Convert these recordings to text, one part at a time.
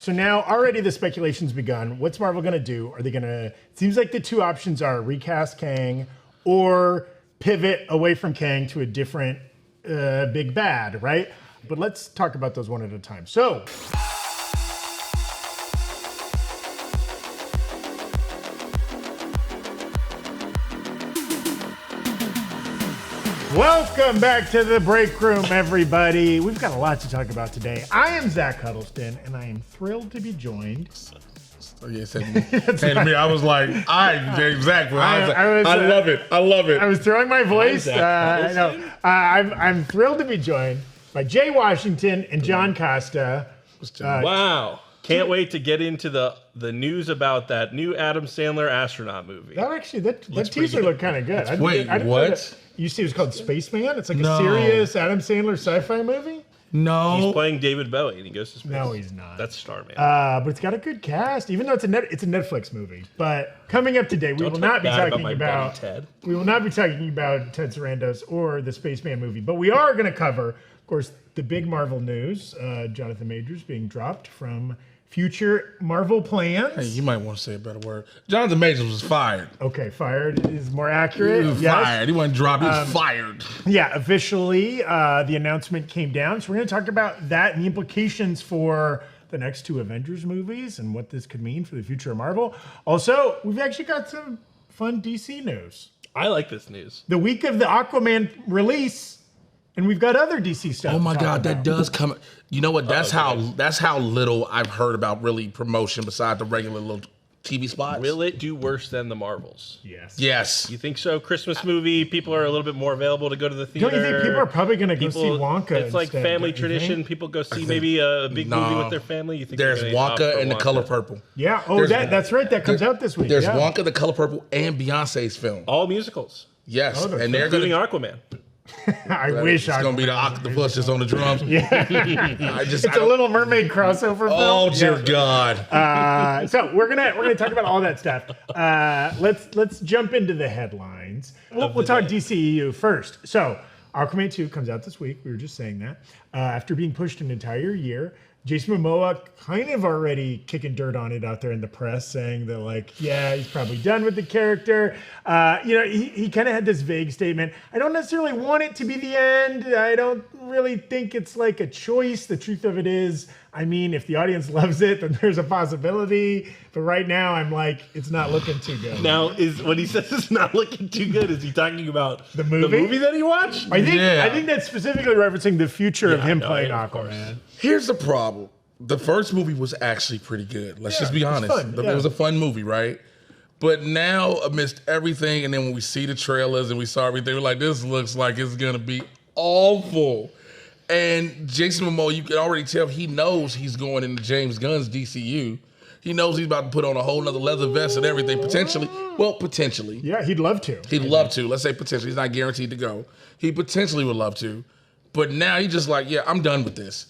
So now already the speculation's begun. What's Marvel going to do? Are they going to... It seems like the two options are recast Kang or pivot away from Kang to a different big bad, right? But let's talk about those one at a time. So... Welcome back to the break room, everybody. We've got a lot to talk about today. I am Zach Huddleston, and I am thrilled to be joined. Oh, yeah, say to me, I was like, exactly. I love it. I love it. I was throwing my voice. I'm thrilled to be joined by Jay Washington and John Costa. Wow. Can't wait to get into the news about that new Adam Sandler astronaut movie. That teaser looked kind of good. Wait, what? You see, it was called Spaceman. It's like a serious Adam Sandler sci-fi movie. No, he's playing David Bowie and he goes to space. No, he's not. That's Starman. But it's got a good cast, even though it's a Netflix movie. But coming up today, we will not be talking about Ted. We will not be talking about Ted Sarandos or the Spaceman movie. But we are going to cover, of course, the big Marvel news. Jonathan Majors being dropped from future Marvel plans. Hey, you might want to say a better word. Jonathan Majors was fired. Okay, fired is more accurate. He was fired. He wasn't dropped. He was fired. Yeah, officially, the announcement came down. So we're going to talk about that and the implications for the next two Avengers movies and what this could mean for the future of Marvel. Also, we've actually got some fun DC news. I like this news. The week of the Aquaman release, and we've got other DC stuff. Oh my God, that does come. You know what? That's how little I've heard about really promotion besides the regular little TV spots. Will it do worse than the Marvels? Yes. You think so? Christmas movie, people are a little bit more available to go to the theater. Don't you think people are probably going to go see Wonka? It's like instead, family tradition. People go see maybe a big movie with their family. You think there's Wonka and The Color Purple. Yeah. Oh, that's right. That comes out this week. There's Wonka, The Color Purple, and Beyonce's film. All musicals. Yes, and they're including Aquaman. I wish it's going to be the octopus just on the drums. Yeah. It's a Little Mermaid crossover film. Oh, dear God. So we're gonna talk about all that stuff. Let's jump into the headlines. We'll talk DCEU first. So Aquaman 2 comes out this week. We were just saying that. After being pushed an entire year, Jason Momoa kind of already kicking dirt on it out there in the press, saying that, like, yeah, he's probably done with the character. He kind of had this vague statement. I don't necessarily want it to be the end. I don't really think it's like a choice. The truth of it is, I mean, if the audience loves it, then there's a possibility. But right now, I'm like, it's not looking too good. Now, when he says it's not looking too good, is he talking about the movie that he watched? I think that's specifically referencing the future of him playing Aquaman. Here's the problem. The first movie was actually pretty good. Let's just be honest. It was a fun movie, right? But now, amidst everything, and then when we see the trailers and we saw everything, we're like, this looks like it's going to be awful. And Jason Momoa, you can already tell he knows he's going into James Gunn's DCU. He knows he's about to put on a whole nother leather vest and everything, potentially. Well, potentially. Yeah, he'd love to. He'd love to. Let's say potentially. He's not guaranteed to go. He potentially would love to. But now he's just like, yeah, I'm done with this.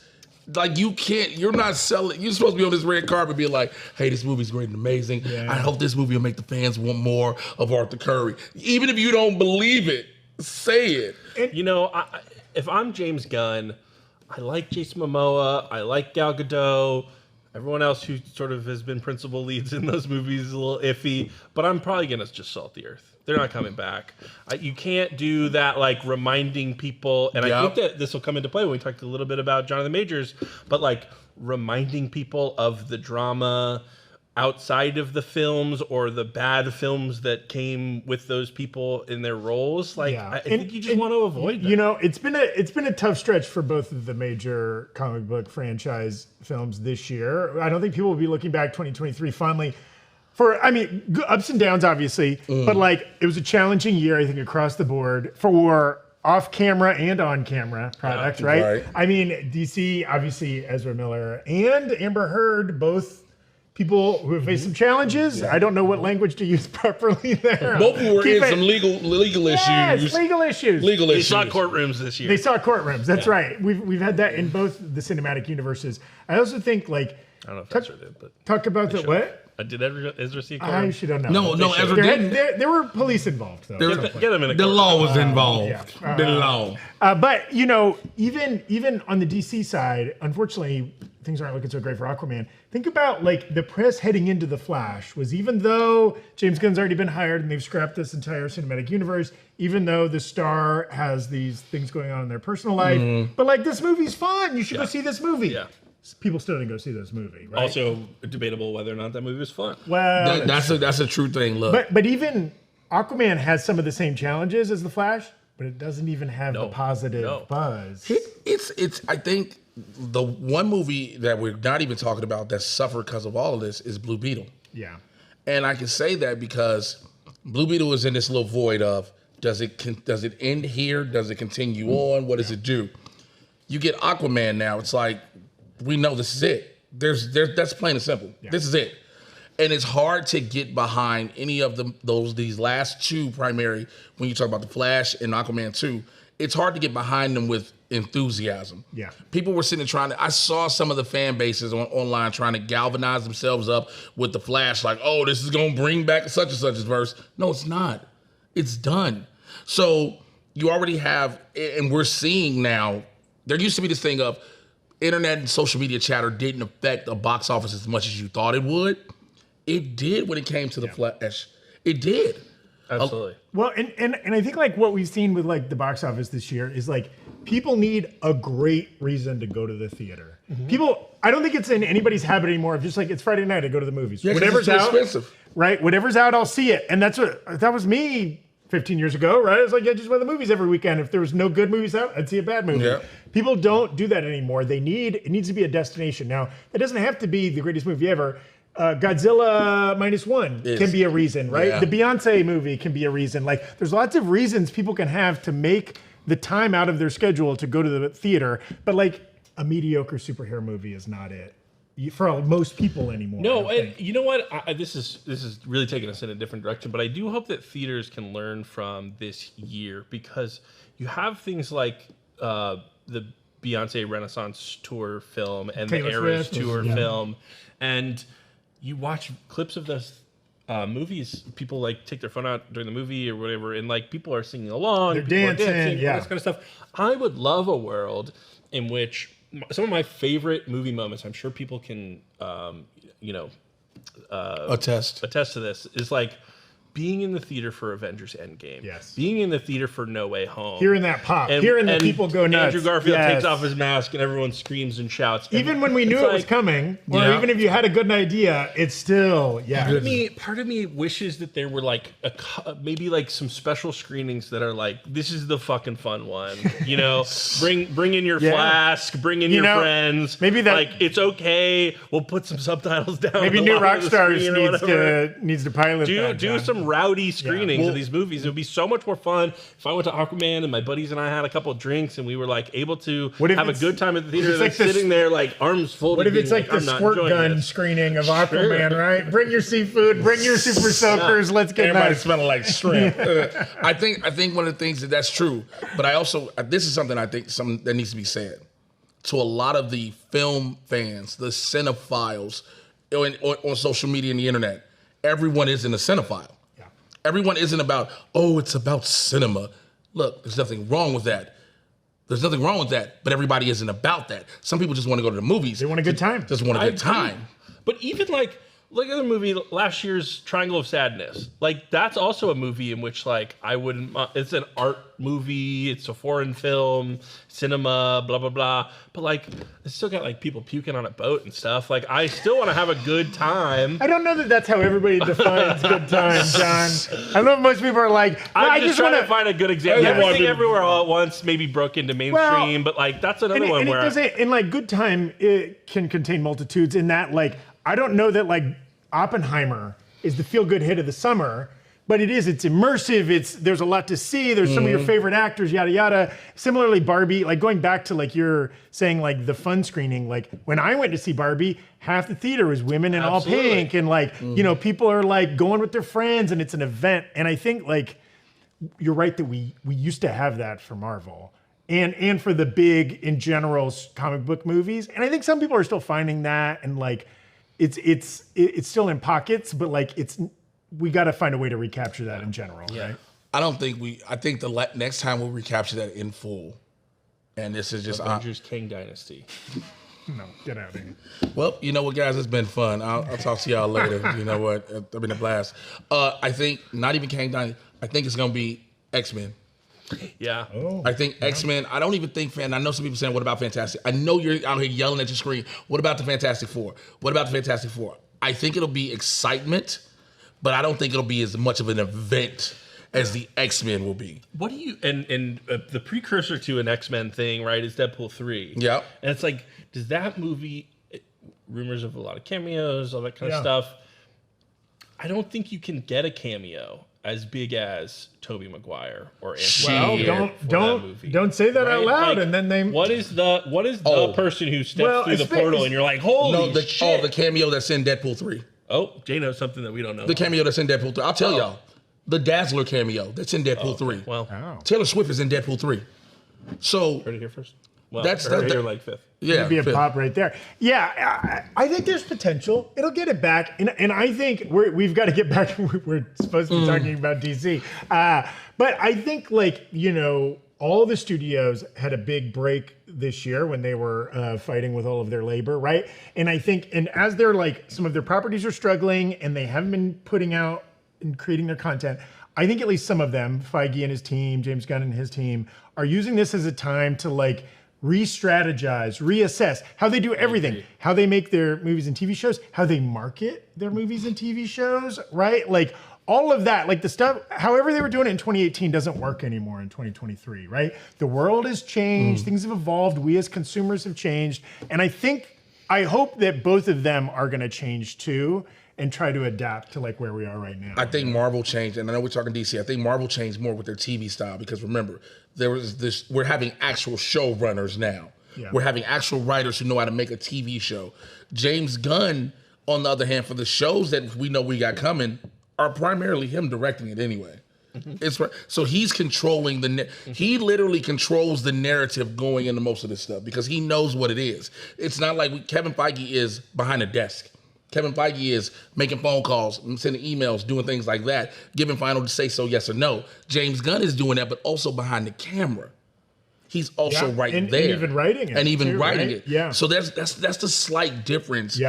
Like, you're not selling. You're supposed to be on this red carpet being like, hey, this movie's great and amazing. Yeah. I hope this movie will make the fans want more of Arthur Curry. Even if you don't believe it, say it. If I'm James Gunn, I like Jason Momoa, I like Gal Gadot. Everyone else who sort of has been principal leads in those movies is a little iffy, but I'm probably going to just salt the earth. They're not coming back. You can't do that, like, reminding people, and I think that this will come into play when we talk a little bit about Jonathan Majors, but, like, reminding people of the drama outside of the films or the bad films that came with those people in their roles. Like, I think you just want to avoid that. It's been a tough stretch for both of the major comic book franchise films this year. I don't think people will be looking back 2023 fondly for, ups and downs, obviously, but, like, it was a challenging year, I think, across the board for off-camera and on-camera products, right? I mean, DC, obviously, Ezra Miller and Amber Heard, both people who have faced some challenges. I don't know what language to use properly there. Both of them were in some legal issues. Yes, legal issues. They saw courtrooms this year. They saw courtrooms. That's right. We've had that in both the cinematic universes. I also think, like, I don't know if that's what it did, but talk about the what? Did Ezra see a car? I actually don't know. No, Ezra didn't. There were police involved, though. Get him in a The car. law was involved. yeah. The law. But, you know, even on the DC side, unfortunately, things aren't looking so great for Aquaman. Think about, like, the press heading into The Flash was, even though James Gunn's already been hired and they've scrapped this entire cinematic universe, even though the star has these things going on in their personal life, but, like, this movie's fun. You should go see this movie. Yeah. People still didn't go see this movie, right? Also debatable whether or not that movie was fun. Well, That's a true thing. Look, but even Aquaman has some of the same challenges as The Flash, but it doesn't even have the positive buzz. it's. I think the one movie that we're not even talking about that suffered because of all of this is Blue Beetle. Yeah. And I can say that because Blue Beetle is in this little void of does it end here? Does it continue on? What does it do? You get Aquaman now. It's like we know this is it. That's plain and simple. Yeah. This is it. And it's hard to get behind any of these last two primary, when you talk about The Flash and Aquaman 2, it's hard to get behind them with enthusiasm. Yeah. People were sitting there I saw some of the fan bases online trying to galvanize themselves up with The Flash, like, oh, this is going to bring back such and such as verse. No, it's not. It's done. So you already have, and we're seeing now, there used to be this thing of internet and social media chatter didn't affect the box office as much as you thought it would. It did when it came to The Flash. It did. Absolutely. Well, and I think like what we've seen with like the box office this year is like people need a great reason to go to the theater. People, I don't think it's in anybody's habit anymore of just like, it's Friday night, I go to the movies. Yeah, whatever's it's too out, expensive. right? Whatever's out, I'll see it. And that was me 15 years ago, right? I was like, I just went to the movies every weekend. If there was no good movies out, I'd see a bad movie. Yeah. People don't do that anymore. It needs to be a destination. Now, it doesn't have to be the greatest movie ever. Godzilla -1 can be a reason, right? Yeah. The Beyonce movie can be a reason. Like, there's lots of reasons people can have to make the time out of their schedule to go to the theater. But like, a mediocre superhero movie is not it for most people anymore. No, and you know what? This is really taking us in a different direction. But I do hope that theaters can learn from this year, because you have things like the Beyonce Renaissance Tour film and Taylor the Eras Swift. Tour film, and you watch clips of those movies. People like take their phone out during the movie or whatever, and like people are singing along, They're people are dancing, all this kind of stuff. I would love a world in which some of my favorite movie moments, I'm sure people can, Attest to this, is like being in the theater for Avengers Endgame. Yes. Being in the theater for No Way Home. Hearing that pop. Hearing the people go nuts. Andrew Garfield Yes. takes off his mask and everyone screams and shouts. Even when we knew it was coming, or Yeah. even if you had a good idea, it's still, Part of me wishes that there were like maybe like some special screenings that are like, this is the fucking fun one. You know, bring in your flask, bring in your friends. Maybe that, like, it's okay. We'll put some subtitles down. Maybe the New bottom of the Rockstars screen or needs to pilot that. do John. some rowdy screenings Well, of these movies. It would be so much more fun if I went to Aquaman and my buddies and I had a couple of drinks and we were like able to have a good time at the theater. It's Like like sitting there like arms folded. What if it's being like the I'm not squirt enjoying gun this. screening of Aquaman, right? Bring your seafood, bring your super soakers, let's get Everybody nice. smelling like shrimp. I think one of the things that's true, but I also, this is something I think that needs to be said to a lot of the film fans, the cinephiles on social media and the internet. Everyone isn't a cinephile. Yeah. Everyone isn't about, it's about cinema. Look, there's nothing wrong with that. There's nothing wrong with that, but everybody isn't about that. Some people just want to go to the movies. They want a good time. Just want a good time. But even like, look at the movie last year's Triangle of Sadness. Like, that's also a movie in which like I wouldn't. It's an art movie. It's a foreign film, cinema, blah blah blah. But like, it's still got like people puking on a boat and stuff. Like, I still want to have a good time. I don't know that that's how everybody defines good time, John. I know most people are like, I'm just trying want to find a good example. Yeah. Everything Everywhere All at Once maybe broke into mainstream, but like that's another one where and like good time, it can contain multitudes. In that, like, I don't know that like Oppenheimer is the feel good hit of the summer, but it's immersive. There's a lot to see. There's some of your favorite actors, yada yada. Similarly, Barbie, like going back to like you're saying like the fun screening. Like when I went to see Barbie, half the theater was women in all pink, and like people are like going with their friends, and it's an event. And I think like you're right that we used to have that for Marvel. And for the big, in general, comic book movies. And I think some people are still finding that. And like, it's still in pockets, but like we got to find a way to recapture that in general, right? I think the next time we'll recapture that in full. And this is just Avengers Kang Dynasty. No, get out of here. Well, you know what, guys? It's been fun. I'll talk to y'all later. You know what? It's been a blast. I think not even Kang Dynasty. I think it's gonna be X-Men. Yeah. Oh, I think X-Men. I don't even think I know some people saying, "What about Fantastic?" I know you're out here yelling at your screen. What about the Fantastic Four? What about the Fantastic Four? I think it'll be excitement, but I don't think it'll be as much of an event as the X-Men will be. What do you and the precursor to an X-Men thing, right? Is Deadpool 3. Yeah. And it's like, does that movie? Rumors of a lot of cameos, all that kind of stuff. I don't think you can get a cameo as big as Tobey Maguire or Anthony. Well, don't say that out loud, Like, and then they. What is the person who steps through the portal and you're like, holy shit? The cameo that's in Deadpool 3. Oh, Jay knows something that we don't know. The cameo that's in Deadpool 3. I'll tell y'all. The Dazzler cameo that's in Deadpool 3. Well, Taylor Swift is in Deadpool 3. So heard it here first. Well, that's here like fifth. Yeah, Maybe a pop right there. Yeah, I think there's potential. It'll get it back, and I think we've got to get back. We're supposed to be talking about DC, but I think all the studios had a big break this year when they were fighting with all of their labor, right? And I think, and as they're some of their properties are struggling and they haven't been putting out and creating their content, I think at least some of them, Feige and his team, James Gunn and his team, are using this as a time to re-strategize, reassess how they do everything, how they make their movies and TV shows, how they market their movies and TV shows, right? All of that, the stuff, however they were doing it in 2018 doesn't work anymore in 2023, right? The world has changed, things have evolved, we as consumers have changed, and I hope that both of them are gonna change too and try to adapt to where we are right now. I think Marvel changed, and I know we're talking DC. I think Marvel changed more with their TV style because remember, there was this. We're having actual showrunners now. Yeah. We're having actual writers who know how to make a TV show. James Gunn, on the other hand, for the shows that we know we got coming, are primarily him directing it anyway. Mm-hmm. So he's controlling he literally controls the narrative going into most of this stuff because he knows what it is. It's not like Kevin Feige is behind a desk. Kevin Feige is making phone calls, sending emails, doing things like that, giving final to say so, yes or no. James Gunn is doing that, but also behind the camera. He's also there. And even writing it. And even too, writing right? it. Yeah. So that's the slight difference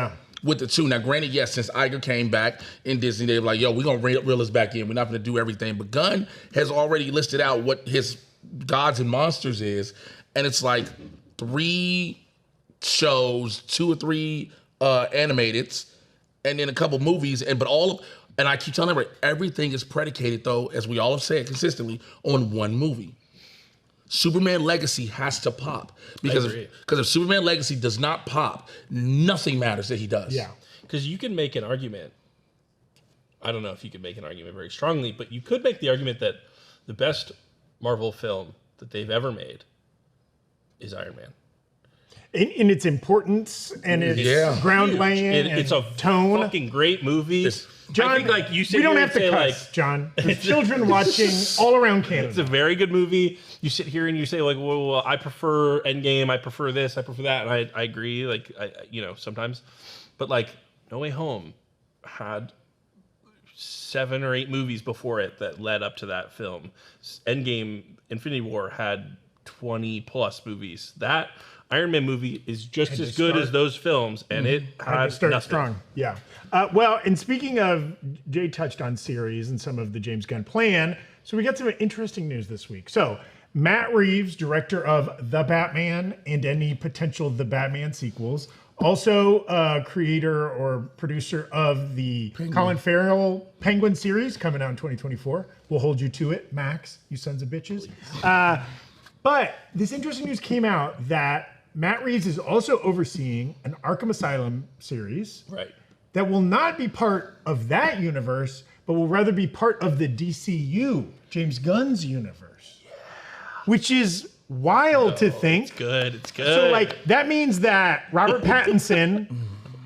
with the two. Now, granted, yes, since Iger came back in Disney, they were like, yo, we're going to reel us back in. We're not going to do everything. But Gunn has already listed out what his gods and monsters is. And it's 3 shows, 2 or 3 animateds, and then a couple movies, and I keep telling everybody, everything is predicated though, as we all have said consistently, on one movie. Superman Legacy has to pop because if Superman Legacy does not pop, nothing matters that he does. Yeah, because you can make an argument. I don't know if you could make an argument very strongly, but you could make the argument that the best Marvel film that they've ever made is Iron Man. In its importance and its ground laying it's a tone. Fucking great movie. John, I think, you sit we don't here have to cuss, John. There's children watching all around Canada. It's a very good movie. You sit here and you say well, I prefer Endgame. I prefer this. I prefer that. And I agree. Sometimes, but No Way Home had 7 or 8 movies before it that led up to that film. Endgame, Infinity War had 20 plus movies. That Iron Man movie is just as good as those films, and it had to start strong. Yeah. And speaking of, Jay touched on series and some of the James Gunn plan. So we got some interesting news this week. So Matt Reeves, director of The Batman and any potential The Batman sequels, also creator or producer of the Colin Farrell Penguin series coming out in 2024. We'll hold you to it, Max, you sons of bitches. But this interesting news came out that Matt Reeves is also overseeing an Arkham Asylum series that will not be part of that universe, but will rather be part of the DCU, James Gunn's universe, which is wild to think. It's good. It's good. So that means that Robert Pattinson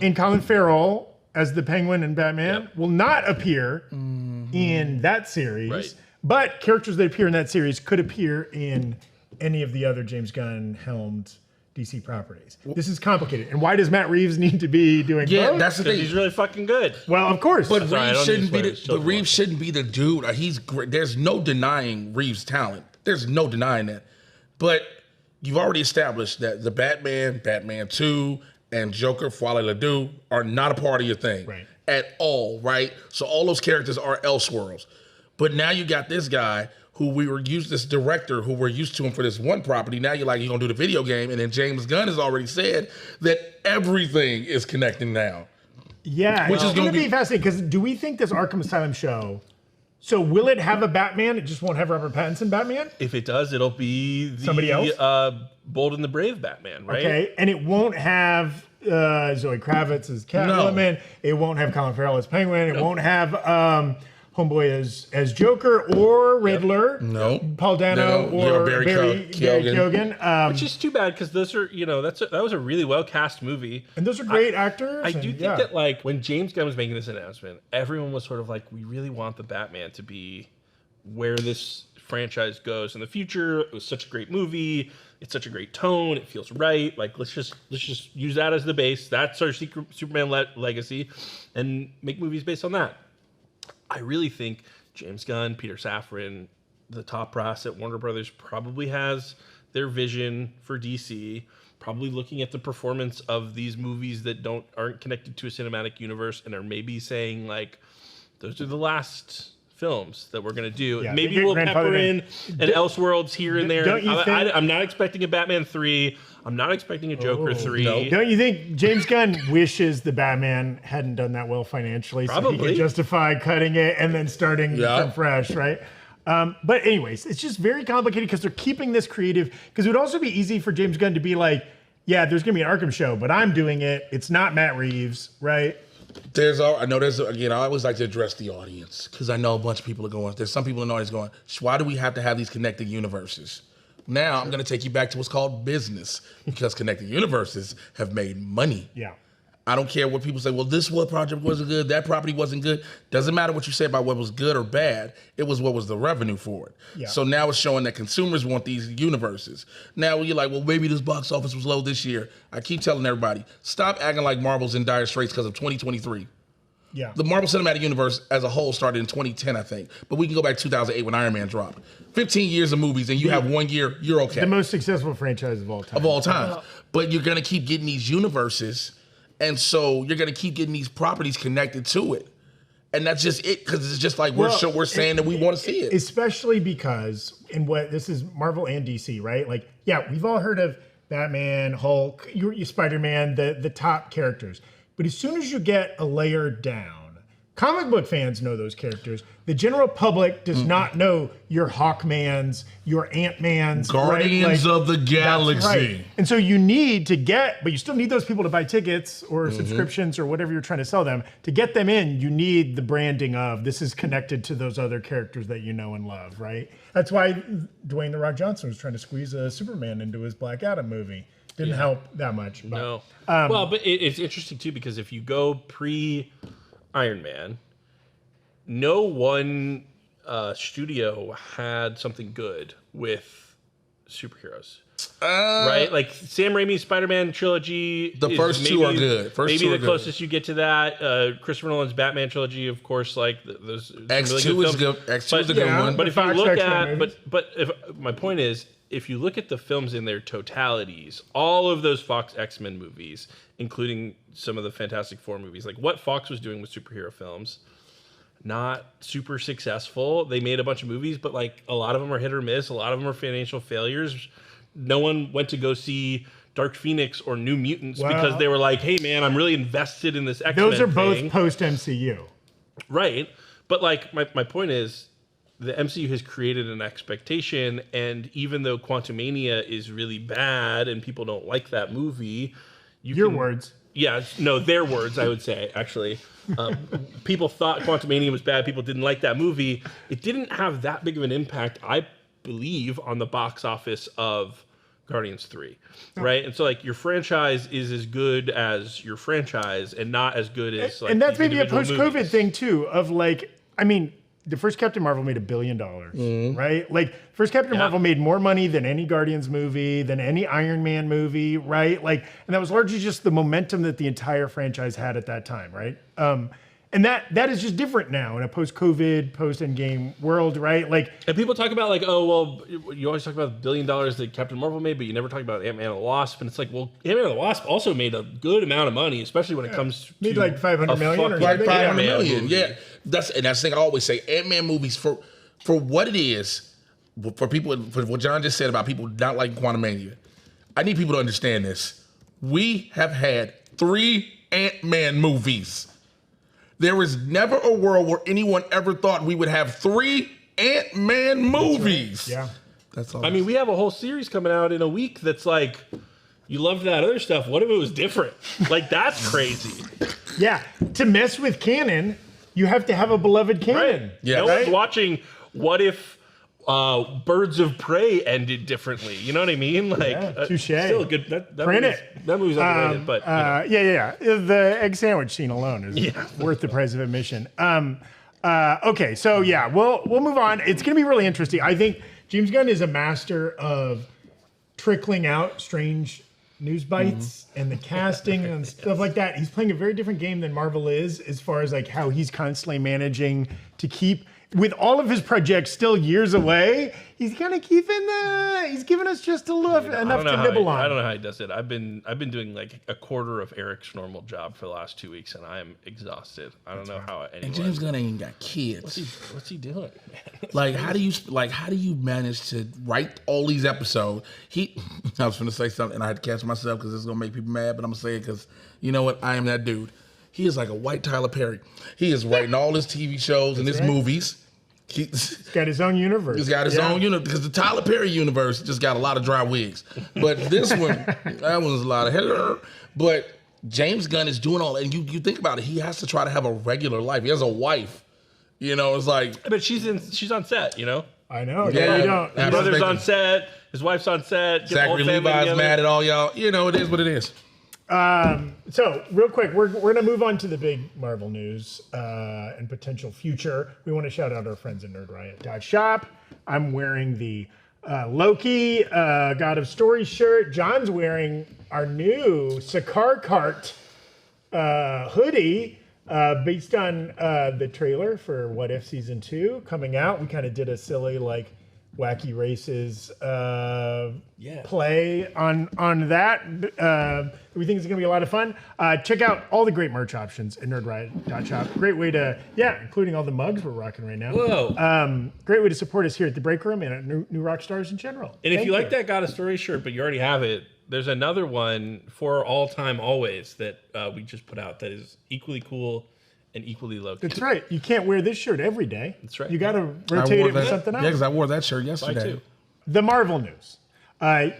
and Colin Farrell as the Penguin and Batman will not appear in that series, but characters that appear in that series could appear in any of the other James Gunn helmed DC properties. This is complicated. And why does Matt Reeves need to be doing both? That's the thing. He's really fucking good. Well, of course. But Sorry, Reeves shouldn't be Reeves shouldn't be the dude. He's great. There's no denying Reeves' talent. There's no denying that. But you've already established that the Batman, Batman 2, and Joker, Folie Ledoux are not a part of your thing at all, right? So all those characters are Elseworlds. But now you got this guy who this director who we're used to him for this one property. Now you're like, you're gonna do the video game, and then James Gunn has already said that everything is connecting now. Yeah, which is gonna be fascinating, because do we think this Arkham Asylum show, so will it have a Batman? It just won't have Robert Pattinson Batman? If it does, it'll be somebody else? Bold and the Brave Batman, right? Okay, and it won't have Zoe Kravitz as Catwoman. It won't have Colin Farrell as Penguin. It won't have Homeboy as Joker or Riddler. No. Paul Dano or Barry Keoghan. Which is too bad, because those are, that was a really well cast movie. And those are great actors. I do think that, like, when James Gunn was making this announcement, everyone was sort of like, we really want the Batman to be where this franchise goes in the future. It was such a great movie. It's such a great tone. It feels right. Like, let's just use that as the base. That's our Superman legacy, and make movies based on that. I really think James Gunn, Peter Safran, the top brass at Warner Brothers probably has their vision for DC, probably looking at the performance of these movies that aren't connected to a cinematic universe, and are maybe saying, like, those are the last films that we're going to do. Yeah, maybe we'll pepper in an Elseworlds here and there. I'm not expecting a Batman 3. I'm not expecting a Joker 3. No. Don't you think James Gunn wishes the Batman hadn't done that well financially, Probably. so he could justify cutting it and then starting from fresh, right? But anyways, it's just very complicated, because they're keeping this creative, because it would also be easy for James Gunn to be like, yeah, there's going to be an Arkham show, but I'm doing it. It's not Matt Reeves, right? I always like to address the audience, because I know a bunch of people are going, there's some people in the audience going, why do we have to have these connected universes? Now I'm going to take you back to what's called business, because connected universes have made money. Yeah. I don't care what people say, well, this project wasn't good, that property wasn't good. Doesn't matter what you say about what was good or bad. It was what was the revenue for it. Yeah. So now it's showing that consumers want these universes. Now you're like, well, maybe this box office was low this year. I keep telling everybody, stop acting like Marvel's in dire straits because of 2023. Yeah. The Marvel Cinematic Universe as a whole started in 2010, I think. But we can go back to 2008 when Iron Man dropped. 15 years of movies, and you have 1 year, you're okay. The most successful franchise of all time. Of all time. But you're going to keep getting these universes, and so you're going to keep getting these properties connected to it. And that's just it, because it's just like we're saying that we want to see it. Especially because, this is Marvel and DC, right? Like, yeah, we've all heard of Batman, Hulk, your Spider-Man, the top characters. But as soon as you get a layer down, comic book fans know those characters. The general public does not know your Hawkmans, your Ant-Mans. Guardians of the Galaxy. Right. And so you need to but you still need those people to buy tickets or subscriptions or whatever you're trying to sell them. To get them in, you need the branding of, this is connected to those other characters that you know and love, right? That's why Dwayne "The Rock" Johnson was trying to squeeze a Superman into his Black Adam movie. Didn't help that much. But, no. But it's interesting, too, because if you go pre-Iron Man, no one studio had something good with superheroes. Right? Like, Sam Raimi's Spider-Man trilogy. The first two are good. Maybe the closest you get to that. Christopher Nolan's Batman trilogy, of course, like, those X2 is good. X2 is a good one. But if you look at... my point is, if you look at the films in their totalities, all of those Fox X-Men movies, including some of the Fantastic Four movies, like what Fox was doing with superhero films, not super successful. They made a bunch of movies, but like a lot of them are hit or miss. A lot of them are financial failures. No one went to go see Dark Phoenix or New Mutants because they were like, hey man, I'm really invested in this X-Men Those are both post-MCU. Right. But like my point is, the MCU has created an expectation, and even though Quantumania is really bad and people don't like that movie, Your words. Yeah, no, their words, I would say, actually. People thought Quantumania was bad. People didn't like that movie. It didn't have that big of an impact, I believe, on the box office of Guardians 3, right? And so, like, your franchise is as good as your franchise and not as good as, like, and that's maybe a post-COVID thing, too, of, like, I mean, the first Captain Marvel made $1 billion, right? Like, first Captain Marvel made more money than any Guardians movie, than any Iron Man movie, right? Like, and that was largely just the momentum that the entire franchise had at that time, right? And that is just different now in a post-COVID, post-Endgame world, right? Like, and people talk about like, oh, well, you always talk about the $1 billion that Captain Marvel made, but you never talk about Ant-Man and the Wasp. And it's like, well, Ant-Man and the Wasp also made a good amount of money, especially when it comes to made like 500 million or Like something. 500 million. Yeah. That's the thing I always say. Ant-Man movies, for what it is, for people, for what John just said about people not liking Quantumania, I need people to understand this. We have had 3 Ant-Man movies. There was never a world where anyone ever thought we would have 3 Ant-Man movies. Yeah. That's all. I mean, we have a whole series coming out in a week that's like, you loved that other stuff. What if it was different? Like, that's crazy. Yeah. To mess with canon, you have to have a beloved canon. Right. Yeah. No Right? one's watching what if Birds of Prey ended differently. You know what I mean? Like, touche. Still a good. That Print movie's, it. That movie's underrated, but Yeah. The egg sandwich scene alone is worth the price of admission. Okay, so yeah, we'll move on. It's going to be really interesting. I think James Gunn is a master of trickling out strange news bites and the casting and stuff like that. He's playing a very different game than Marvel is, as far as like how he's constantly managing to keep, with all of his projects still years away, he's kind of he's giving us just enough to nibble on. I don't know how he does it. I've been doing like a quarter of Eric's normal job for the last 2 weeks, and I am exhausted. I don't know how anyone. And James Gunn ain't even got kids. What's he doing? Like, how do you manage to write all these episodes? I was going to say something, and I had to catch myself because it's going to make people mad, but I'm going to say it because, you know what? I am that dude. He is like a white Tyler Perry. He is writing all his TV shows and his movies. He's got his own universe. He's got his own universe, because the Tyler Perry universe just got a lot of dry wigs. But this one, that one's a lot of hello. But James Gunn is doing all that. And you think about it, he has to try to have a regular life. He has a wife. You know, it's like... But she's on set, you know? I know. Yeah, you don't. His brother's on set. His wife's on set. Zachary Levi's mad at all y'all. You know, it is what it is. So real quick, we're going to move on to the big Marvel news and potential future. We want to shout out our friends at nerdriot.shop. I'm wearing the Loki God of Stories shirt. John's wearing our new Sakar Cart hoodie based on the trailer for What If Season 2 coming out. We kind of did a silly like wacky races play on that. We think it's going to be a lot of fun. Check out all the great merch options at nerdriot.shop. Great way to, including all the mugs we're rocking right now. Whoa. Great way to support us here at the Breakroom and at New Rockstars in general. And if you like that God of Stories shirt, but you already have it, there's another one for all time always that we just put out that is equally cool and equally low key. That's right. You can't wear this shirt every day. That's right. You got to rotate it with something else. Yeah, because I wore that shirt Buy yesterday. two. The Marvel news.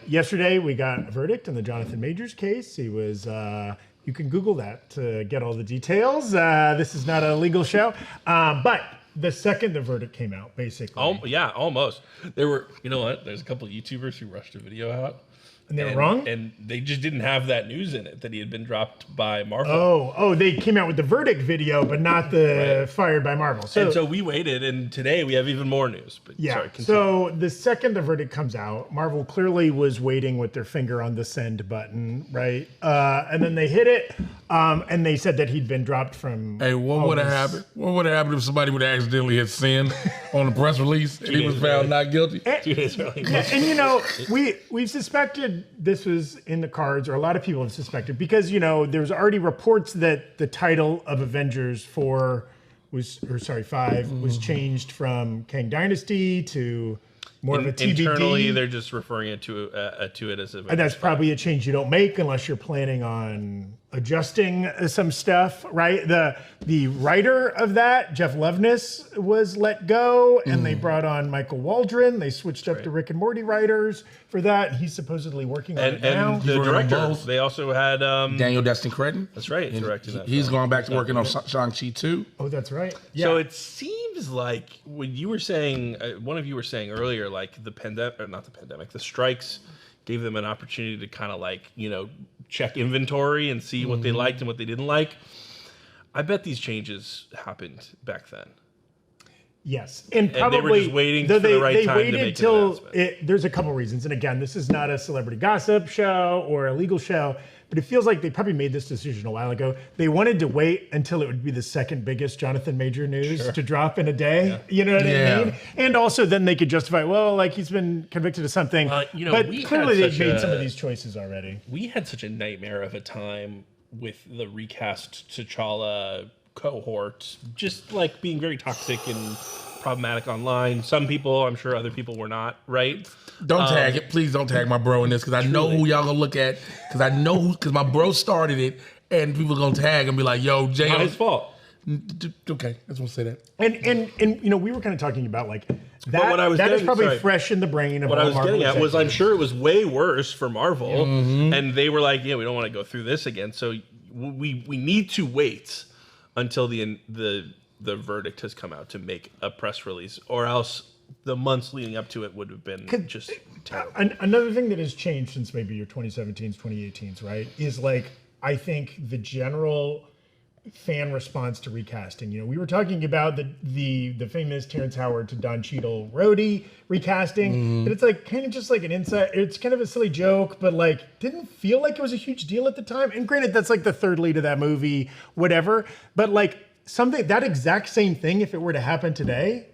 Yesterday, we got a verdict in the Jonathan Majors case. He was, you can Google that to get all the details. This is not a legal show. But the second the verdict came out, basically. Almost. There were, you know what? There's a couple of YouTubers who rushed a video out. And they were wrong? And they just didn't have that news in it, that he had been dropped by Marvel. Oh, they came out with the verdict video, but not the fired by Marvel. And so we waited, and today we have even more news. But Yeah. sorry, continue. So the second the verdict comes out, Marvel clearly was waiting with their finger on the send button, right? And then they hit it, and they said that he'd been dropped from. Hey, what would have happened? What would have happened if somebody would have accidentally hit send on the press release and he was found not guilty? 2 days early. And you know, we've suspected this was in the cards, or a lot of people have suspected, because you know there's already reports that the title of Avengers 5 was changed from Kang Dynasty to more of a TBD. Internally, they're just referring it to it as Avengers And that's 5. probably a change you don't make unless you're planning on adjusting some stuff, right? The writer of that, Jeff Loveness, was let go, and they brought on Michael Waldron. They switched up to Rick and Morty writers for that. He's supposedly working on it now. And the He's working on director, both. they also had Daniel Destin Cretton. That's right, directing that. He's film. going back to working on Shang-Chi 2. Oh, that's right. Yeah. So it seems like when you were saying, one of you were saying earlier, like the pandemic, or not the pandemic, the strikes gave them an opportunity to kind of like, you know, check inventory and see what they liked and what they didn't like. I bet these changes happened back then. Yes, and they probably were just waiting for the right time to make an announcement. There's a couple reasons, and again, this is not a celebrity gossip show or a legal show, but it feels like they probably made this decision a while ago. They wanted to wait until it would be the second biggest Jonathan Major news to drop in a day. Yeah. You know what I mean? And also, then they could justify, well, like he's been convicted of something. But clearly, they've made some of these choices already. We had such a nightmare of a time with the recast T'Challa cohort, just like being very toxic and problematic online. Some people, I'm sure other people were not, right? Don't tag it. Please don't tag my bro in this, because I know who y'all gonna look at, because my bro started it, and people gonna tag and be like, yo, Jay. Not his fault. Okay, I just want to say that. And you know, we were kind of talking about like that is probably fresh in the brain of what I was Marvel getting at was, I'm executives. sure it was way worse for Marvel, and they were like, yeah, we don't want to go through this again, so we need to wait until the verdict has come out to make a press release, or else the months leading up to it would have been just terrible. Another thing that has changed since maybe your 2017s, 2018s, right, is like, I think the general fan response to recasting. You know, we were talking about the famous Terrence Howard to Don Cheadle Rhodey recasting, but it's like kind of just like an inside. It's kind of a silly joke, but like didn't feel like it was a huge deal at the time. And granted, that's like the third lead of that movie, whatever. But like that exact same thing, if it were to happen today,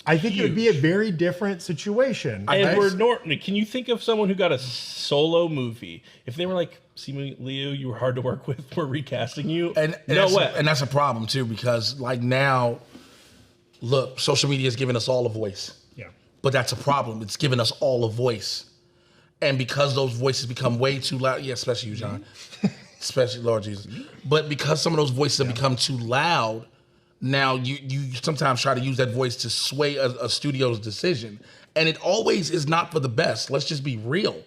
I think it would be a very different situation. Edward Norton, can you think of someone who got a solo movie? If they were like, see, Leo, you were hard to work with, we're recasting you. And that's a problem too, because like now, look, social media is giving us all a voice. Yeah. But that's a problem. It's giving us all a voice. And because those voices become way too loud, especially you, John, especially Lord Jesus. But because some of those voices have become too loud, now you sometimes try to use that voice to sway a studio's decision. And it always is not for the best. Let's just be real.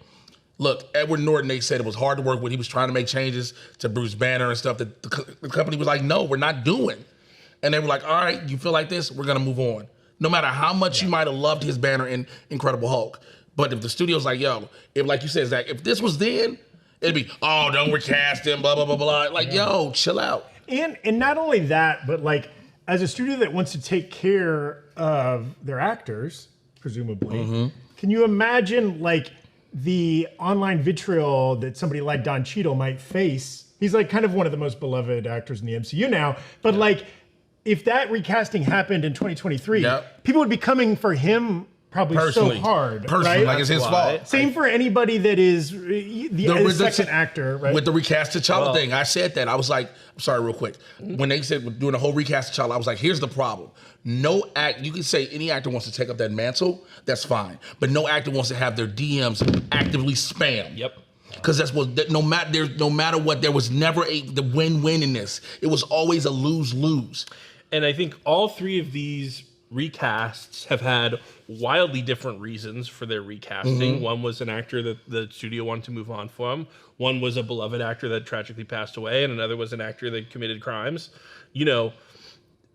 Look, Edward Norton, they said it was hard to work with. He was trying to make changes to Bruce Banner and stuff that the company was like, no, we're not doing. And they were like, all right, you feel like this? We're going to move on. No matter how much you might have loved his Banner in Incredible Hulk. But if the studio's like, yo, if like you said, Zach, if this was then, it'd be, oh, don't recast him, blah, blah, blah, blah. Like, yo, chill out. And not only that, but like, as a studio that wants to take care of their actors, presumably, can you imagine like the online vitriol that somebody like Don Cheadle might face? He's like kind of one of the most beloved actors in the MCU now, but like if that recasting happened in 2023, people would be coming for him probably personally, so hard, right? Like it's his fault. Same for anybody that is the second actor, right? With the recast T'Challa thing, I said that. I was like, I'm sorry, real quick. When they said we're doing a whole recast T'Challa, I was like, here's the problem. You can say any actor wants to take up that mantle, that's fine. But no actor wants to have their DMs actively spam. Yep. Because that's what, no matter what, there was never the win-win in this. It was always a lose-lose. And I think all three of these recasts have had wildly different reasons for their recasting. One was an actor that the studio wanted to move on from. One was a beloved actor that tragically passed away, and another was an actor that committed crimes. You know,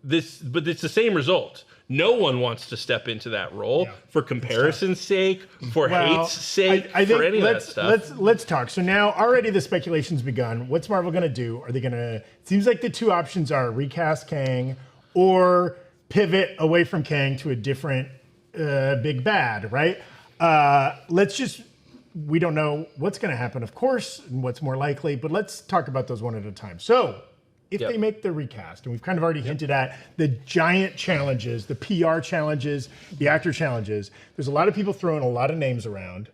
but it's the same result. No one wants to step into that role for comparison's sake, for hate's sake, I think for any of that stuff. Let's talk. So now already the speculation's begun. What's Marvel going to do? Are they going to? It seems like the two options are recast Kang or pivot away from Kang to a different big bad, right? We don't know what's going to happen, of course, and what's more likely, but let's talk about those one at a time. So if they make the recast, and we've kind of already hinted at the giant challenges, the PR challenges, the actor challenges, there's a lot of people throwing a lot of names around.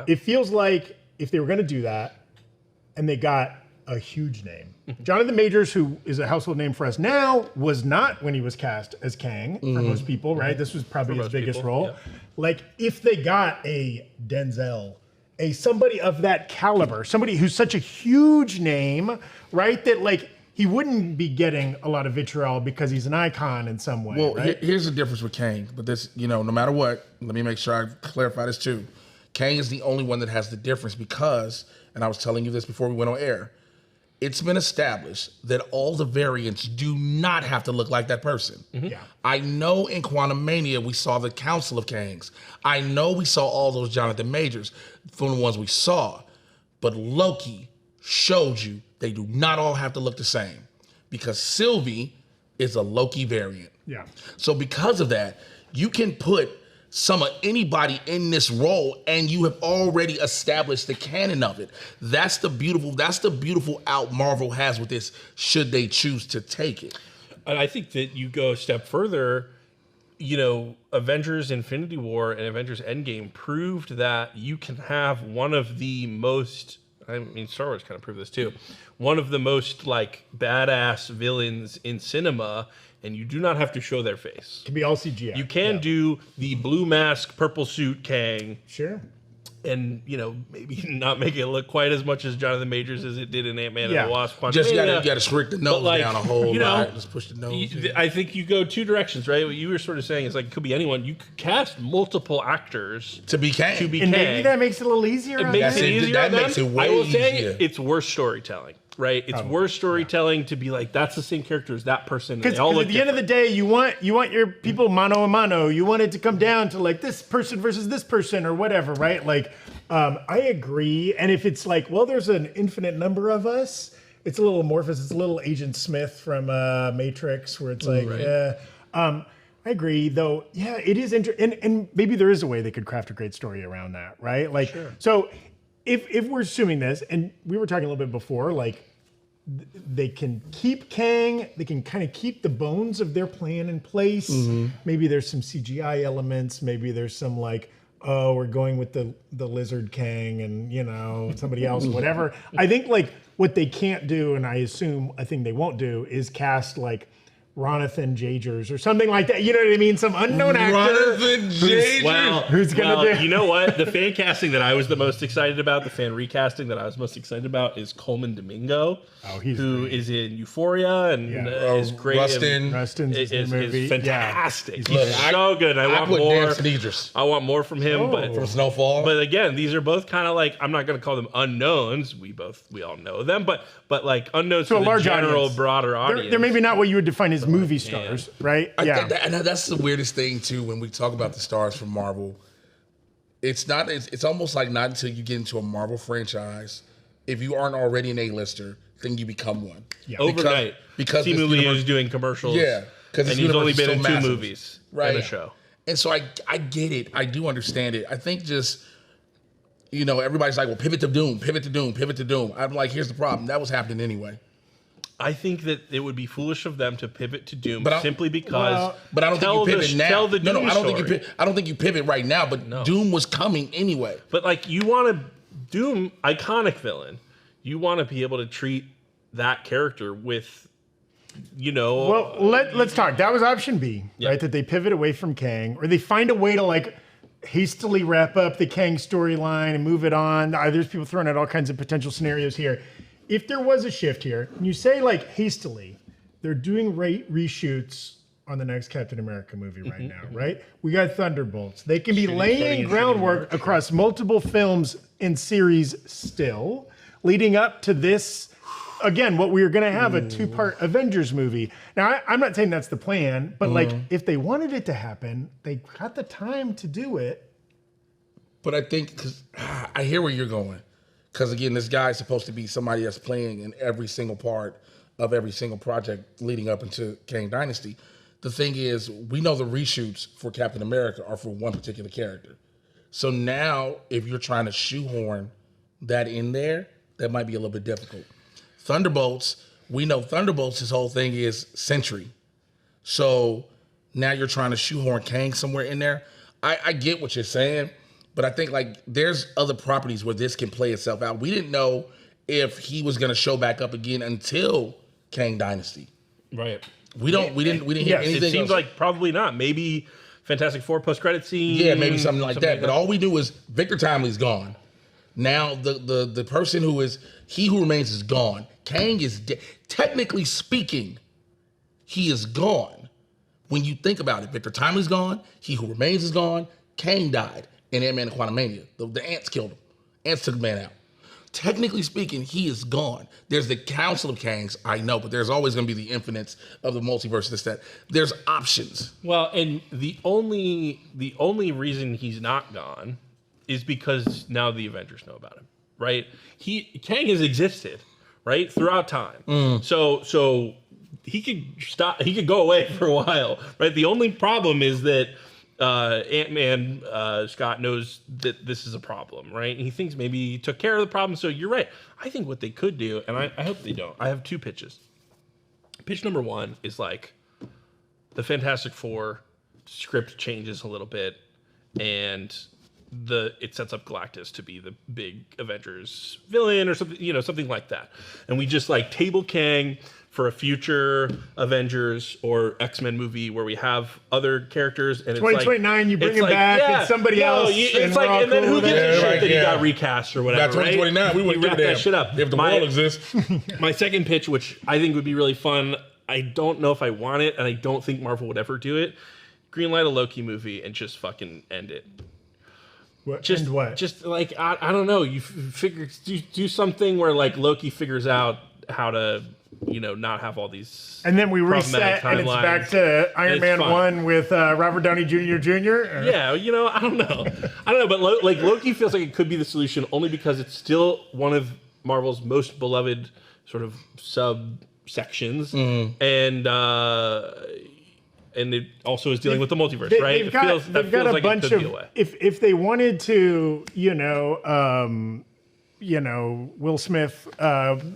It feels like if they were going to do that and they got a huge name. Jonathan Majors, who is a household name for us now, was not when he was cast as Kang for most people, right? This was probably his biggest role. Like if they got a Denzel, somebody of that caliber, somebody who's such a huge name, right? That like he wouldn't be getting a lot of vitriol because he's an icon in some way. Well, right? Here's the difference with Kang. But this, no matter what, let me make sure I clarify this too. Kang is the only one that has the difference because, and I was telling you this before we went on air, it's been established that all the variants do not have to look like that person. I know in Quantumania we saw the Council of Kangs. I know we saw all those Jonathan Majors from the ones we saw. But Loki showed you they do not all have to look the same. Because Sylvie is a Loki variant. Yeah. So because of that, you can put some of anybody in this role, and you have already established the canon of it. That's the beautiful out Marvel has with this, should they choose to take it. And I think that you go a step further, you know, Avengers Infinity War and Avengers Endgame proved that you can have one of the most, I mean, Star Wars kind of proved this too, one of the most like badass villains in cinema, and you do not have to show their face. It can be all CGI. You can do the blue mask, purple suit Kang. Sure. And, you know, maybe not make it look quite as much as Jonathan Majors as it did in Ant-Man and the Wasp. Just you gotta shrink the nose like, down a whole you know, lot. Just push the nose. I think you go two directions, right? What you were sort of saying is like it could be anyone. You could cast multiple actors to be Kang. And maybe that makes it a little easier. It makes it easier. That makes it way I will easier. say it's worse storytelling. Right, it's worse storytelling to be like that's the same character as that person. Because at the end of the day, you want your people mano a mano. You want it to come down to like this person versus this person or whatever, right? Like, I agree. And if it's like, well, there's an infinite number of us, it's a little amorphous. It's a little Agent Smith from Matrix, where it's like, I agree, though. Yeah, it is interesting, and maybe there is a way they could craft a great story around that, right? Like, so. If we're assuming this, and we were talking a little bit before, like they can keep Kang, they can kind of keep the bones of their plan in place. Maybe there's some CGI elements. Maybe there's some like, oh, we're going with the lizard Kang and, you know, somebody else, whatever. I think like what they can't do, and I think they won't do, is cast like Ronathan Jagers or something like that. You know what I mean? Some unknown actor. Ronathan Jagers. Who's gonna do? You know what? The fan casting that I was the most excited about, the fan recasting that I was most excited about, is Coleman Domingo, who is in Euphoria and is great. Rustin's is movie. Fantastic. Yeah. He's so good. I want more. I want more from him. But from Snowfall. But again, these are both kind of like, I'm not going to call them unknowns. We all know them, but like unknowns to a the large general, audience. broader audience. They're maybe not what you would define as movie stars, right? And that's the weirdest thing too when we talk about the stars from Marvel. It's almost like not until you get into a Marvel franchise, if you aren't already an A-lister, then you become one. Yeah. Overnight. Because Simu Liu is doing commercials. Yeah. And he's only been in 2 movies and a show. And so I get it. I do understand it. I think just, you know, everybody's like, well, pivot to Doom, pivot to Doom, pivot to Doom. I'm like, here's the problem. That was happening anyway. I think that it would be foolish of them to pivot to Doom simply because. But I don't think you pivot now. Tell the Doom I don't think you pivot right now. But Doom was coming anyway. But like, you want a Doom iconic villain, you want to be able to treat that character with, you know. Well, let's talk. That was option B, right? That they pivot away from Kang, or they find a way to like hastily wrap up the Kang storyline and move it on. There's people throwing out all kinds of potential scenarios here. If there was a shift here, and you say like hastily, they're doing reshoots on the next Captain America movie right now, right? We got Thunderbolts. They can be laying groundwork across multiple films and series still, leading up to this, again, what we were going to have, a 2-part Avengers movie. Now, I'm not saying that's the plan, but like if they wanted it to happen, they got the time to do it. But I think, because I hear where you're going. Because again, this guy is supposed to be somebody that's playing in every single part of every single project leading up into Kang Dynasty. The thing is, we know the reshoots for Captain America are for one particular character. So now, if you're trying to shoehorn that in there, that might be a little bit difficult. Thunderbolts, we know Thunderbolts, his whole thing is Sentry. So now you're trying to shoehorn Kang somewhere in there. I get what you're saying. But I think like there's other properties where this can play itself out. We didn't know if he was going to show back up again until Kang Dynasty. Right. We didn't hear anything. It seems like probably not. Maybe Fantastic Four post-credit scene. Yeah, maybe something like that. But all we knew is Victor Timely's gone. Now the person who is He Who Remains is gone. Kang is technically speaking, he is gone. When you think about it, Victor Timely's gone. He Who Remains is gone. Kang died. In Ant-Man and Quantumania. The ants killed him. Ants took the man out. Technically speaking, he is gone. There's the Council of Kangs, I know, but there's always going to be the infinites of the multiverse, this, that. There's options. Well, and the only reason he's not gone is because now the Avengers know about him, right? Kang has existed, right, throughout time. So he could stop. He could go away for a while, right? The only problem is that Ant-Man Scott knows that this is a problem, right? And he thinks maybe he took care of the problem. So you're right. I think what they could do, and I hope they don't. I have 2 pitches. Pitch number 1 is like the Fantastic Four script changes a little bit, and it sets up Galactus to be the big Avengers villain or something, something like that. And we just like table Kang for a future Avengers or X-Men movie where we have other characters, and 2029, you bring him back and somebody else. And then who gives a shit that he got recast or whatever? 2029, we wouldn't give a damn that shit up. If the world exists. My second pitch, which I think would be really fun, I don't know if I want it, and I don't think Marvel would ever do it. Greenlight a Loki movie and just fucking end it. Just like I don't know. You figure do something where like Loki figures out how to not have all these. And then we reset and it's back to Iron Man 1 with Robert Downey Jr. Yeah, I don't know. But Loki feels like it could be the solution only because it's still one of Marvel's most beloved sort of subsections, and it also is dealing with the multiverse, right? They've got a bunch of. If they wanted to, Will Smith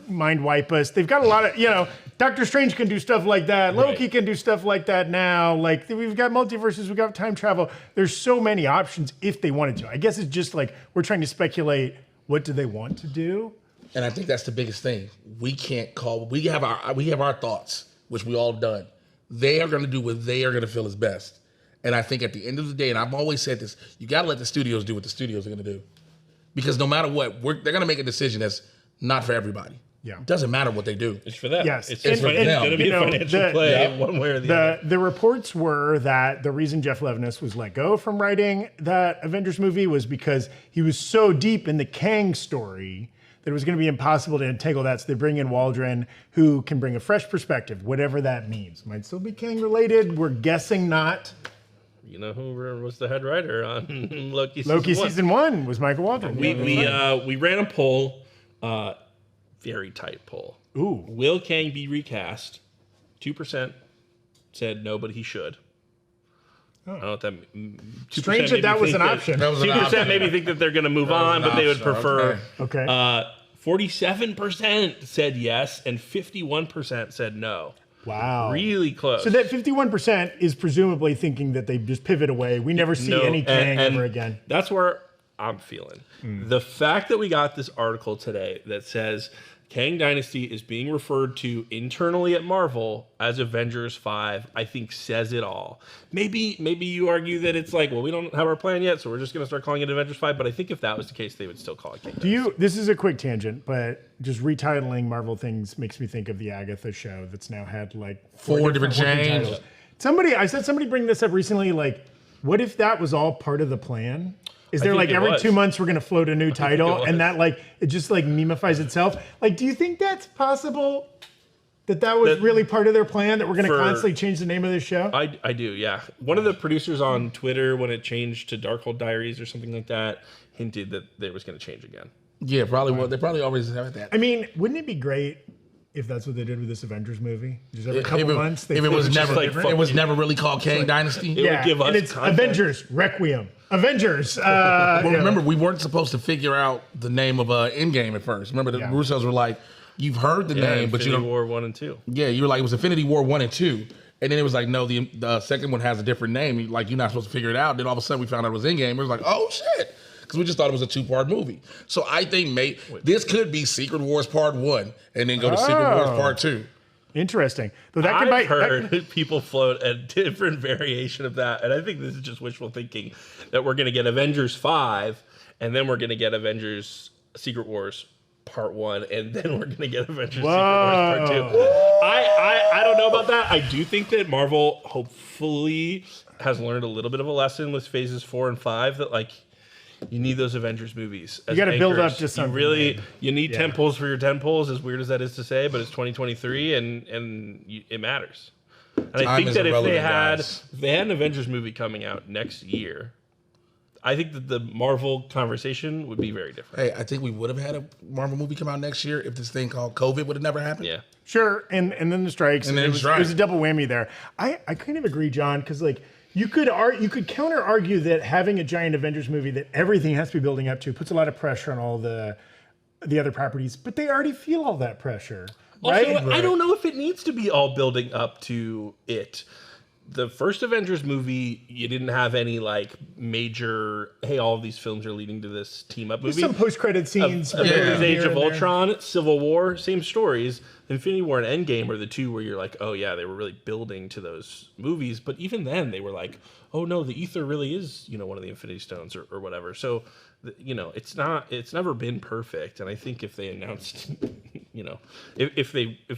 mind wipe us. They've got a lot of, Doctor Strange can do stuff like that. Loki can do stuff like that now. Like we've got multiverses, we've got time travel. There's so many options if they wanted to. I guess it's just like we're trying to speculate. What do they want to do? And I think that's the biggest thing. We have our thoughts, which we all have done. They are going to do what they are going to feel is best. And I think at the end of the day, and I've always said this, you got to let the studios do what the studios are going to do. Because no matter what, they're going to make a decision that's not for everybody. Yeah. It doesn't matter what they do. It's for them. Yes. It's going to be a financial play one way or the other. The reports were that the reason Jeff Levinus was let go from writing that Avengers movie was because he was so deep in the Kang story that it was going to be impossible to entangle that. So they bring in Waldron, who can bring a fresh perspective, whatever that means. Might still be Kang related. We're guessing not. You know who was the head writer on Loki season 1 was Michael Waldron. We ran a poll, very tight poll. Ooh. Will Kang be recast? 2% said no, but he should. I don't know what that. Strange that was an option. 2% maybe think that they're going to move on, but they would prefer. Okay. 47% said yes, and 51% said no. Wow. Really close. So that 51% is presumably thinking that they just pivot away. We never see any Kang ever again. That's where I'm feeling. The fact that we got this article today that says Kang Dynasty is being referred to internally at Marvel as Avengers 5, I think says it all. Maybe you argue that it's like, well, we don't have our plan yet, so we're just going to start calling it Avengers 5. But I think if that was the case, they would still call it Kang Dynasty. This is a quick tangent, but just retitling Marvel things makes me think of the Agatha show that's now had like four different titles. I said somebody bring this up recently, like, what if that was all part of the plan? Is there like every 2 months we're going to float a new title and that like it just like memifies itself? Like, do you think that's possible? That was really part of their plan, that we're going to constantly change the name of this show? I do, yeah. One of the producers on Twitter, when it changed to Darkhold Diaries or something like that, hinted that it was going to change again. Yeah, probably. Well, they probably always have that. I mean, wouldn't it be great if that's what they did with this Avengers movie? Just every couple months. If it was never really called Kang Dynasty. It would give us and it's content. Avengers Requiem. Avengers. Remember, we weren't supposed to figure out the name of Endgame at first. Remember, the Russos were like, "You've heard the name, but you don't." War 1 and 2. Yeah, you were like, it was Infinity War 1 and 2, and then it was like, no, the second one has a different name. Like, you're not supposed to figure it out. Then all of a sudden, we found out it was Endgame. We was like, oh shit, because we just thought it was a 2-part movie. So I think, this could be Secret Wars Part 1, and then go to Secret Wars Part 2. Interesting. Though I've heard people float a different variation of that, and I think this is just wishful thinking, that we're going to get Avengers 5, and then we're going to get Avengers Secret Wars Part 1, and then we're going to get Avengers Secret Wars Part 2. I don't know about that. I do think that Marvel hopefully has learned a little bit of a lesson with phases 4 and 5 that, like, you need those Avengers movies. You got to build up to something. You need tentpoles for your tentpoles, as weird as that is to say, but it's 2023 and it matters. And I think that if they had an Avengers movie coming out next year, I think that the Marvel conversation would be very different. Hey, I think we would have had a Marvel movie come out next year if this thing called COVID would have never happened. Yeah. Sure, and then the strikes. And then it was a double whammy there. I kind of agree, John, because like you could counter argue that having a giant Avengers movie that everything has to be building up to puts a lot of pressure on all the other properties, but they already feel all that pressure. Right? Also, I don't know if it needs to be all building up to it. The first Avengers movie, you didn't have any like major, hey, all of these films are leading to this team up movie. Some post-credit scenes. Avengers Age of Ultron, Civil War, same stories. Infinity War and Endgame are the two where you're like, oh yeah, they were really building to those movies. But even then, they were like, oh no, the ether really is, one of the Infinity Stones or whatever. So, it's never been perfect. And I think if they announced, if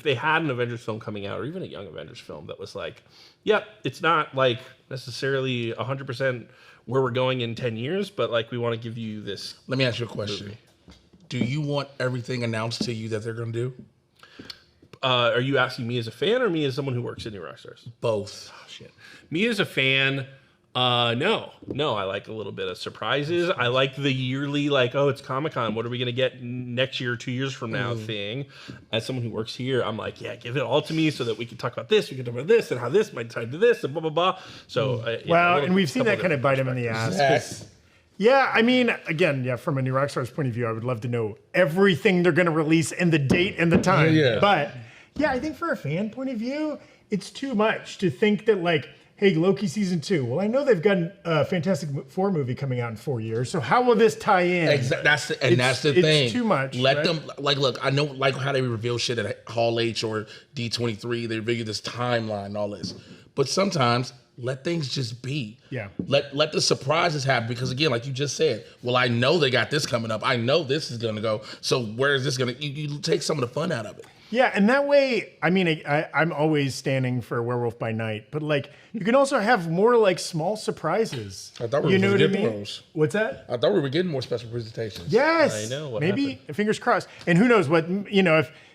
they had an Avengers film coming out, or even a young Avengers film that was like, yep, it's not like necessarily 100% where we're going in 10 years, but like we want to give you this. Let me ask you a question. Movie. Do you want everything announced to you that they're going to do? Are you asking me as a fan or me as someone who works at New Rockstars? Both. Oh, shit. Me as a fan, no. I like a little bit of surprises. I like the yearly, like, oh, it's Comic-Con. What are we going to get next year, 2 years from now thing? As someone who works here, I'm like, yeah, give it all to me so that we can talk about this, we can talk about this, and how this might tie to this, and blah, blah, blah. So, and we've seen that kind of bite him in the ass. Yeah, I mean, again, from a New Rockstars point of view, I would love to know everything they're going to release and the date and the time. Yeah. But, I think for a fan point of view, it's too much to think that, like, hey, Loki season 2. Well, I know they've got a Fantastic Four movie coming out in 4 years. So how will this tie in? Exactly. That's the thing. It's too much. Let them look. I know like how they reveal shit at Hall H or D23. They reveal this timeline and all this, but sometimes let things just be. Yeah. Let the surprises happen because again, like you just said, well, I know they got this coming up. I know this is gonna go. So where is this gonna? You take some of the fun out of it. Yeah, and that way, I mean, I'm always standing for Werewolf by Night, but like you can also have more like small surprises. I thought we were getting those. What's that? I thought we were getting more special presentations. Yes, I know. What maybe happened? fingers crossed. And who knows what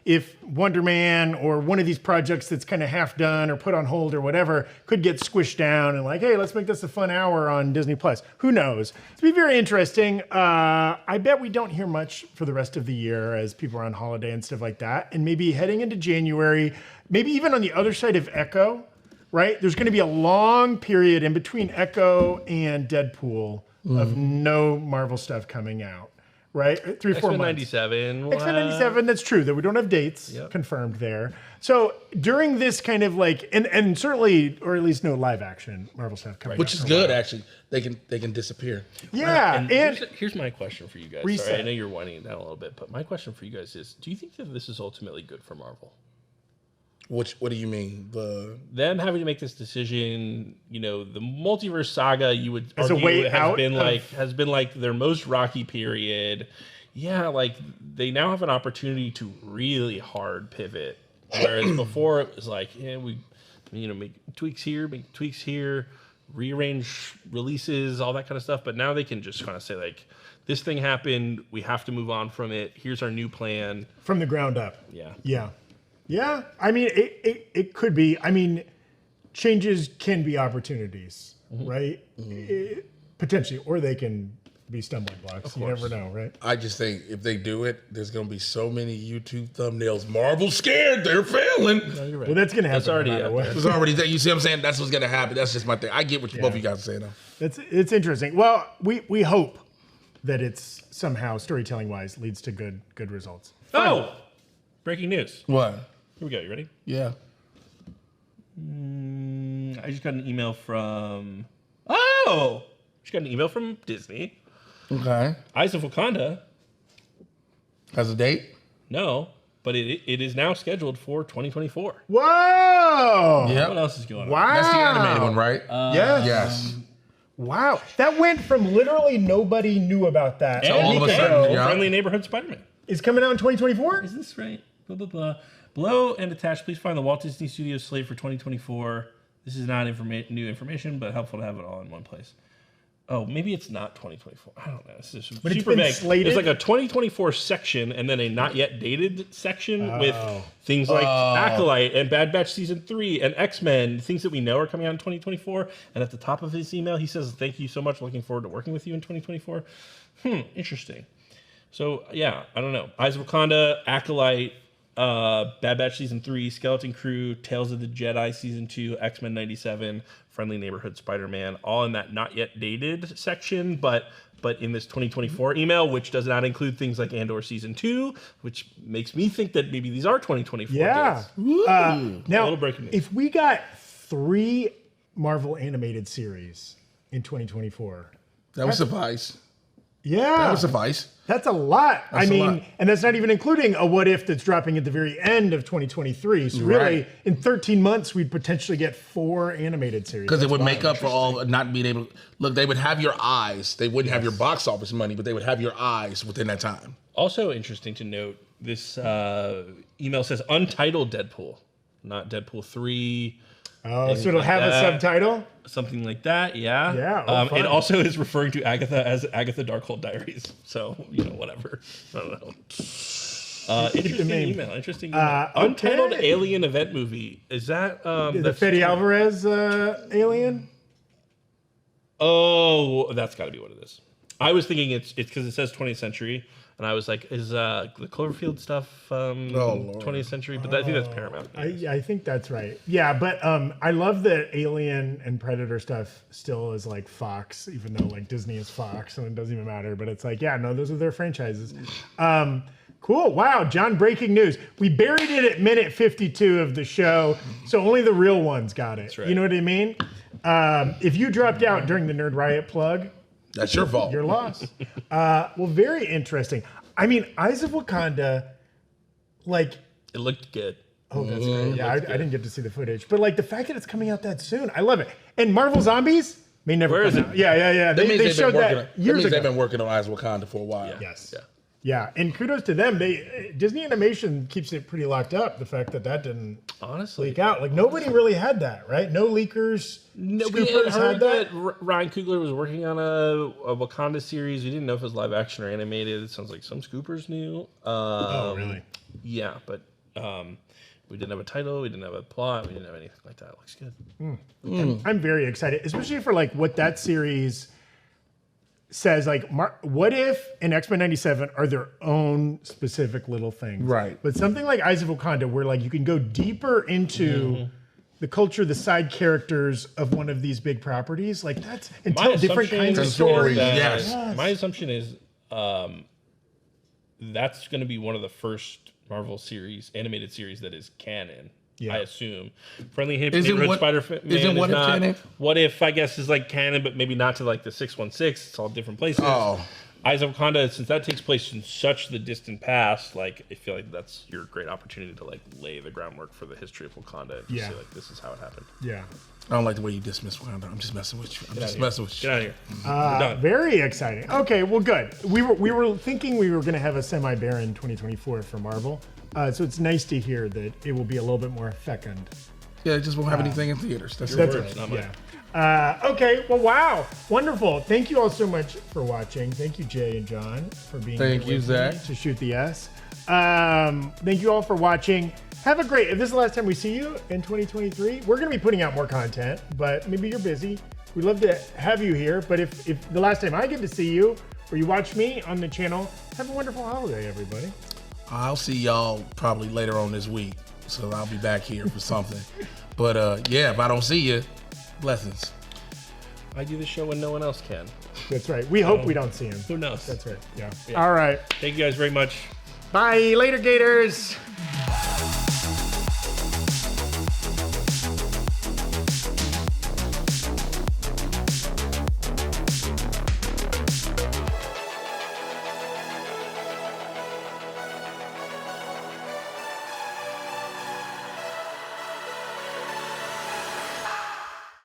if Wonder Man or one of these projects that's kind of half done or put on hold or whatever could get squished down and like, hey, let's make this a fun hour on Disney Plus. Who knows? It'll be very interesting. I bet we don't hear much for the rest of the year as people are on holiday and stuff like that. And maybe heading into January, maybe even on the other side of Echo, right? There's going to be a long period in between Echo and Deadpool of no Marvel stuff coming out. Right? 3 or 4 months. 97. X-Men 97, that's true. That we don't have dates confirmed there. So during this kind of like, and certainly, or at least no live action Marvel stuff coming Which is good, actually. They can disappear. Yeah. And here's my question for you guys. Reset. Sorry, I know you're winding it down a little bit, but my question for you guys is, do you think that this is ultimately good for Marvel? What do you mean? Them having to make this decision, the multiverse saga, you would As a argue way has been like their most rocky period. Yeah, like they now have an opportunity to really hard pivot. Whereas before it was like, we make tweaks here, rearrange releases, all that kind of stuff. But now they can just kind of say like, this thing happened, we have to move on from it. Here's our new plan. From the ground up. Yeah. Yeah. Yeah. I mean, it could be. I mean, changes can be opportunities, right? Potentially, or they can be stumbling blocks. You never know, right? I just think if they do it, there's going to be so many YouTube thumbnails. Marvel scared, they're failing. No, you're right. Well, that's going to happen. That's already no matter what. It's already there. You see what I'm saying? That's what's going to happen. That's just my thing. I get what both of you guys are saying, though. It's interesting. Well, we hope that it's somehow storytelling wise leads to good results. Oh, breaking news. What? Here we go. You ready? Yeah. I just got an email from. Just got an email from Disney. Okay. Eyes of Wakanda. Has a date? No, but it is now scheduled for 2024. Whoa! Yeah. What else is going on? Wow. That's the animated one, right? Yes. Yes. Wow. That went from literally nobody knew about that. And all of a Nico, sudden, yeah. Friendly Neighborhood Spider-Man. Is coming out in 2024? Is this right? Blah, blah, blah. Below and attached, please find the Walt Disney Studios slate for 2024. This is not new information, but helpful to have it all in one place. Oh, maybe it's not 2024. I don't know. It's just But it's super been vague. slated? There's like a 2024 section and then a not yet dated section with things like Acolyte and Bad Batch Season 3 and X-Men, things that we know are coming out in 2024. And at the top of his email, he says, "Thank you so much. Looking forward to working with you in 2024. Interesting. So, yeah, I don't know. Eyes of Wakanda, Acolyte, Bad Batch Season 3, Skeleton Crew, Tales of the Jedi Season 2, X-Men 97, Friendly Neighborhood Spider-Man, all in that not yet dated section, but in this 2024 email, which does not include things like Andor Season 2, which makes me think that maybe these are 2024 Yeah. dates. Now, little breaking news. if we got 3 Marvel animated series in 2024, That would suffice. yeah, That would suffice. that's a lot. That's a lot. And that's not even including a What If that's dropping at the very end of 2023. So really, Right. in 13 months, we'd potentially get 4 animated series. Because it That's would wild. make up for all not being able. Look, they would have your eyes. They wouldn't have your box office money, but they would have your eyes within that time. Also interesting to note, this email says untitled Deadpool, not Deadpool 3. Oh, so things it'll like have a that. subtitle? Something like that, yeah. Yeah, oh, fun. it also is referring to Agatha as Agatha Darkhold Diaries. So, whatever. I don't know. Interesting name. email. Interesting email. Untitled okay. Alien event movie. Is that The Fede Alvarez alien? Oh, that's got to be what it is. I was thinking it's because it says 20th century, and I was like, is the Cloverfield stuff Lord. 20th century? But I think that's Paramount. I think that's right. Yeah, but I love that Alien and Predator stuff still is like Fox, even though like Disney is Fox and it doesn't even matter. But it's like, yeah, no, those are their franchises. Cool. Wow, John, breaking news. We buried it at minute 52 of the show, so only the real ones got it. That's right. You know what I mean? If you dropped out during the Nerd Riot plug, That's your fault. you're lost. Well, very interesting. I mean, Eyes of Wakanda, like, It looked good. oh, that's great. Yeah, I didn't get to see the footage, but like the fact that it's coming out that soon, I love it. And Marvel Zombies may never Where come is out. it? Yeah. That means They they've showed been working. that years means ago. they've been working on Eyes of Wakanda for a while. Yes. Yeah. Yeah, and kudos to them. Disney Animation keeps it pretty locked up. The fact that didn't Honestly, leak out, like nobody really had that, right? No leakers. No, we had scoopers heard that Ryan Coogler was working on a Wakanda series. We didn't know if it was live action or animated. It sounds like some scoopers knew. Oh, really? Yeah, but we didn't have a title. We didn't have a plot. We didn't have anything like that. It looks good. I'm very excited, especially for like what that series says. Like, what if and X-Men 97 are their own specific little things, Right. But something like Eyes of Wakanda, where like you can go deeper into the culture, the side characters of one of these big properties, like that's and tell different kinds of is stories. stories. Yes. My assumption is that's going to be one of the first Marvel series, animated series that is canon. Yeah. I assume. Friendly Isn't Neighborhood what- Spider-Man isn't What is If not. canon? What If, I guess, is like canon, but maybe not to like the 616. It's all different places. Oh. Eyes of Wakanda, since that takes place in such the distant past, like I feel like that's your great opportunity to like lay the groundwork for the history of Wakanda and Yeah. say like this is how it happened. Yeah. I don't like the way you dismiss Wakanda. I'm just messing with you. I'm just messing with you. Get out of here. We're done. Very exciting. Okay, well, good. We were thinking we were going to have a semi-barren 2024 for Marvel, so it's nice to hear that it will be a little bit more fecund. Yeah, it just won't have anything in theaters. That's That's it. words, right. not mine. Yeah. Okay. Well, wow. Wonderful. Thank you all so much for watching. Thank you, Jay and John, for being Thank here you, with me Zach. to shoot the S. Thank you all for watching. Have a great. If this is the last time we see you in 2023, we're going to be putting out more content, but maybe you're busy. We'd love to have you here. But if the last time I get to see you or you watch me on the channel, have a wonderful holiday, everybody. I'll see y'all probably later on this week. So I'll be back here for something. But yeah, if I don't see you, blessings. I do the show when no one else can. That's right. We hope we don't see him. Who knows? That's right. Yeah. All right. Thank you guys very much. Bye. Later, Gators.